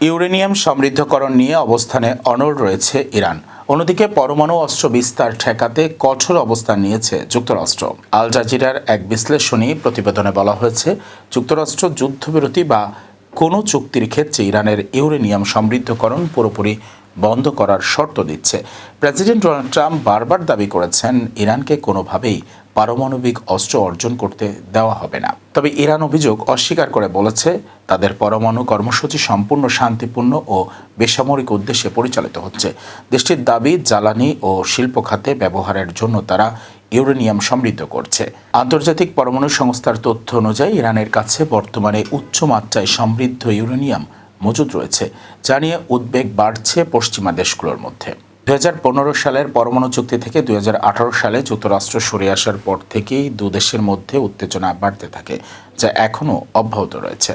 Uranium সমৃদ্ধকরণ নিয়ে অবস্থানে অনড় রয়েছে ইরান। অন্যদিকে পরমাণু অস্ত্র বিস্তার ঠেকাতে কঠোর অবস্থান নিয়েছে যুক্তরাষ্ট্র। আল জাজিরার এক বিশ্লেষণী প্রতিবেদনে বলা হয়েছে, যুক্তরাষ্ট্র যুদ্ধবিরতি বা কোনো চুক্তির ক্ষেত্রে ইরানের ইউরেনিয়াম সমৃদ্ধকরণ পুরোপুরি বন্ধ করার শর্ত দিচ্ছে। প্রেসিডেন্ট ডোনাল্ড ট্রাম্প বারবার দাবি করেছেন, ইরানকে কোনোভাবেই পারমাণবিক অস্ত্র অর্জন করতে দেওয়া হবে না। তবে ইরান অভিযোগ অস্বীকার করে বলেছে, তাদের পরমাণু কর্মসূচি সম্পূর্ণ শান্তিপূর্ণ ও বেসামরিক উদ্দেশ্যে পরিচালিত হচ্ছে। দেশটির দাবি, জ্বালানি ও শিল্প খাতে ব্যবহারের জন্য তারা ইউরেনিয়াম সমৃদ্ধ করছে। আন্তর্জাতিক পরমাণু সংস্থার তথ্য অনুযায়ী ইরানের কাছে বর্তমানে উচ্চ মাত্রায় সমৃদ্ধ ইউরেনিয়াম মজুদ রয়েছে, যা নিয়ে উদ্বেগ বাড়ছে পশ্চিমা দেশগুলোর মধ্যে। 2015 সালের পরমাণু চুক্তি থেকে 2018 সালে যুক্তরাষ্ট্র সরে আসার পর থেকেই দুদেশের মধ্যে উত্তেজনা বাড়তে থাকে, যা এখনও অব্যাহত রয়েছে।